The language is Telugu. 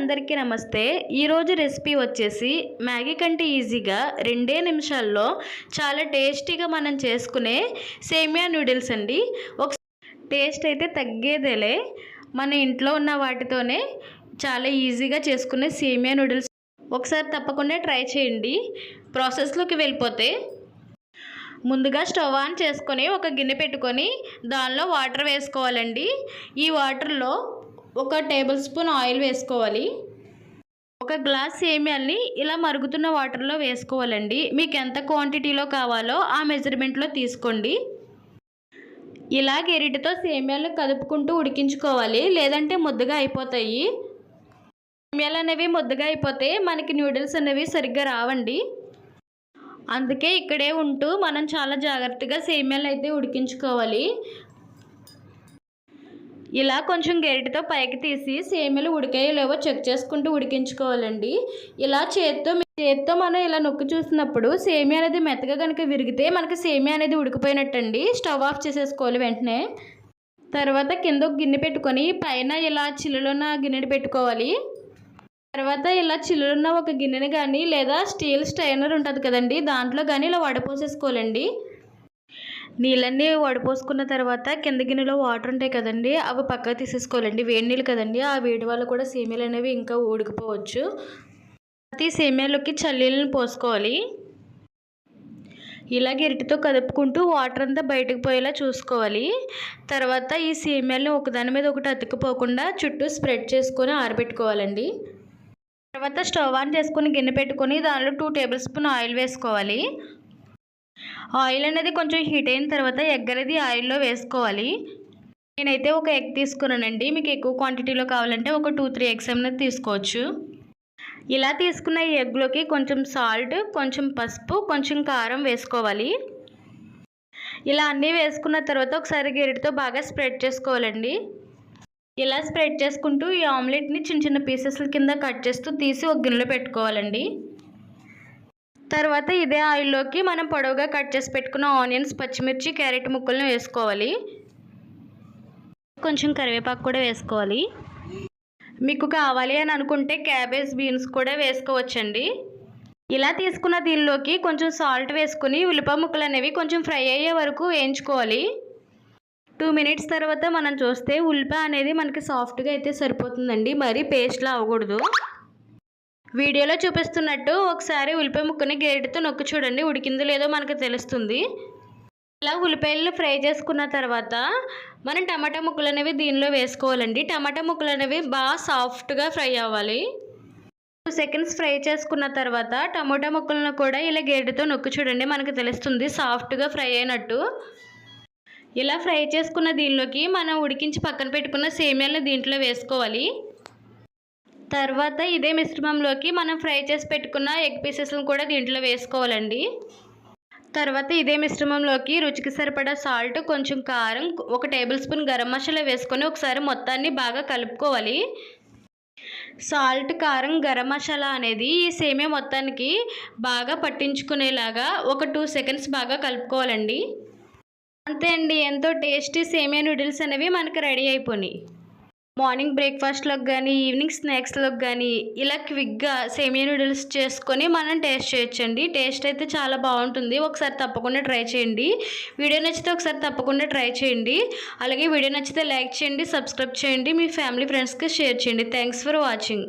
అందరికీ నమస్తే. ఈరోజు రెసిపీ వచ్చేసి మ్యాగీ కంటే ఈజీగా 2 నిమిషాల్లో చాలా టేస్టీగా మనం చేసుకునే సేమియా నూడిల్స్ అండి. ఒక టేస్ట్ అయితే తగ్గేదేలే. మన ఇంట్లో ఉన్న వాటితోనే చాలా ఈజీగా చేసుకునే సేమియా నూడిల్స్ ఒకసారి తప్పకుండా ట్రై చేయండి. ప్రాసెస్లోకి వెళ్ళిపోతే ముందుగా స్టవ్ ఆన్ చేసుకొని ఒక గిన్నె పెట్టుకొని దానిలో వాటర్ వేసుకోవాలండి. ఈ వాటర్లో 1 టేబుల్ స్పూన్ ఆయిల్ వేసుకోవాలి. 1 గ్లాస్ సేమియాల్ని ఇలా మరుగుతున్న వాటర్లో వేసుకోవాలండి. మీకు ఎంత క్వాంటిటీలో కావాలో ఆ మెజర్మెంట్లో తీసుకోండి. ఇలా గెరిటితో సేమియాలు కదుపుకుంటూ ఉడికించుకోవాలి, లేదంటే ముద్దగా అయిపోతాయి. సేమియాలు అనేవి ముద్దగా అయిపోతే మనకి నూడిల్స్ అనేవి సరిగ్గా రావండి. అందుకే ఇక్కడే ఉంటూ మనం చాలా జాగ్రత్తగా సేమియాలు అయితే ఉడికించుకోవాలి. ఇలా కొంచెం గరిటెతో పైకి తీసి సేమియాలు ఉడికాయో లేవో చెక్ చేసుకుంటూ ఉడికించుకోవాలండి. ఇలా చేత్తో మనం ఇలా నొక్కి చూసినప్పుడు సేమియా అనేది మెత్తగా కనుక విరిగితే మనకి సేమియా అనేది ఉడికిపోయినట్టండి. స్టవ్ ఆఫ్ చేసేసుకోవాలి వెంటనే. తర్వాత కింద ఒక గిన్నె పెట్టుకొని పైన ఇలా చిల్లులున్న గిన్నెని పెట్టుకోవాలి. తర్వాత ఇలా చిల్లులున్న ఒక గిన్నెని కానీ లేదా స్టీల్ స్ట్రైనర్ ఉంటుంది కదండి, దాంట్లో కానీ ఇలా వడపోసేసుకోవాలండి. నీళ్ళన్నీ వడపోసుకున్న తర్వాత కింద గిన్నెలో వాటర్ ఉంటాయి కదండి, అవి పక్కకు తీసేసుకోవాలండి. వేడి నీళ్ళు కదండి, ఆ వేడి వల్ల కూడా సేమియాలు అనేవి ఇంకా ఉడికిపోవచ్చు. ప్రతి సేమియాలోకి చల్లీళ్ళని పోసుకోవాలి. ఇలా గరిటెతో కదుపుకుంటూ వాటర్ అంతా బయటకు పోయేలా చూసుకోవాలి. తర్వాత ఈ సేమియాలను ఒకదాని మీద ఒకటి అతుక్కుపోకుండా చుట్టూ స్ప్రెడ్ చేసుకొని ఆరబెట్టుకోవాలండి. తర్వాత స్టవ్ ఆన్ చేసుకొని గిన్నె పెట్టుకొని దానిలో 2 టేబుల్ స్పూన్ ఆయిల్ వేసుకోవాలి. ఆయిల్ అనేది కొంచెం హీట్ అయిన తర్వాత ఎగ్ అనేది ఆయిల్లో వేసుకోవాలి. నేనైతే 1 ఎగ్ తీసుకున్నానండి. మీకు ఎక్కువ క్వాంటిటీలో కావాలంటే ఒక 2-3 ఎగ్స్ అనేది తీసుకోవచ్చు. ఇలా తీసుకున్న ఈ ఎగ్లోకి కొంచెం సాల్ట్, కొంచెం పసుపు, కొంచెం కారం వేసుకోవాలి. ఇలా అన్నీ వేసుకున్న తర్వాత ఒకసారి గరిటెతో బాగా స్ప్రెడ్ చేసుకోవాలండి. ఇలా స్ప్రెడ్ చేసుకుంటూ ఈ ఆమ్లెట్ని చిన్న చిన్న పీసెస్ల కింద కట్ చేస్తూ తీసి ఒక గిన్నెలో పెట్టుకోవాలండి. తర్వాత ఇదే ఆయిల్లోకి మనం పొడవుగా కట్ చేసి పెట్టుకున్న ఆనియన్స్, పచ్చిమిర్చి, క్యారెట్ ముక్కలను వేసుకోవాలి. కొంచెం కరివేపాకు కూడా వేసుకోవాలి. మీకు కావాలి అని అనుకుంటే క్యాబేజ్, బీన్స్ కూడా వేసుకోవచ్చండి. ఇలా తీసుకున్న దీనిలోకి కొంచెం సాల్ట్ వేసుకుని ఉల్లిపాయ ముక్కలు అనేవి కొంచెం ఫ్రై అయ్యే వరకు వేయించుకోవాలి. 2 మినిట్స్ తర్వాత మనం చూస్తే ఉల్లిపాయ అనేది మనకి సాఫ్ట్గా అయితే సరిపోతుందండి, మరి పేస్ట్లా అవ్వకూడదు. వీడియోలో చూపిస్తున్నట్టు ఒకసారి ఉల్లిపాయ ముక్కని గరిటెతో నొక్కి చూడండి, ఉడికిందో లేదో మనకు తెలుస్తుంది. ఇలా ఉల్లిపాయలను ఫ్రై చేసుకున్న తర్వాత మనం టమాటా ముక్కలు అనేవి దీనిలో వేసుకోవాలండి. టమాటా ముక్కలు అనేవి బాగా సాఫ్ట్గా ఫ్రై అవ్వాలి. 2 సెకండ్స్ ఫ్రై చేసుకున్న తర్వాత టమాటా ముక్కలను కూడా ఇలా గరిటెతో నొక్కి చూడండి, మనకు తెలుస్తుంది సాఫ్ట్గా ఫ్రై అయినట్టు. ఇలా ఫ్రై చేసుకున్న దీనిలోకి మనం ఉడికించి పక్కన పెట్టుకున్న సేమియాలను దీంట్లో వేసుకోవాలి. తర్వాత ఇదే మిశ్రమంలోకి మనం ఫ్రై చేసి పెట్టుకున్న ఎగ్ పీసెస్లను కూడా దీంట్లో వేసుకోవాలండి. తర్వాత ఇదే మిశ్రమంలోకి రుచికి సరిపడా సాల్ట్, కొంచెం కారం, 1 టేబుల్ స్పూన్ గరం మసాలా వేసుకొని ఒకసారి మొత్తాన్ని బాగా కలుపుకోవాలి. సాల్ట్, కారం, గరం మసాలా అనేది ఈ సేమియా మొత్తానికి బాగా పట్టించుకునేలాగా ఒక 2 సెకండ్స్ బాగా కలుపుకోవాలండి. అంతే అండి, ఎంతో టేస్టీ సేమియా నూడిల్స్ అనేవి మనకు రెడీ అయిపోయినాయి. మార్నింగ్ బ్రేక్ఫాస్ట్లోకి కానీ ఈవినింగ్ స్నాక్స్లోకి కానీ ఇలా క్విక్గా సేమియా నూడిల్స్ చేసుకొని మనం టేస్ట్ చేయొచ్చండి. టేస్ట్ అయితే చాలా బాగుంటుంది. ఒకసారి తప్పకుండా ట్రై చేయండి. వీడియో నచ్చితే ఒకసారి తప్పకుండా ట్రై చేయండి. అలాగే వీడియో నచ్చితే లైక్ చేయండి, సబ్స్క్రైబ్ చేయండి, మీ ఫ్యామిలీ ఫ్రెండ్స్కి షేర్ చేయండి. Thanks for watching.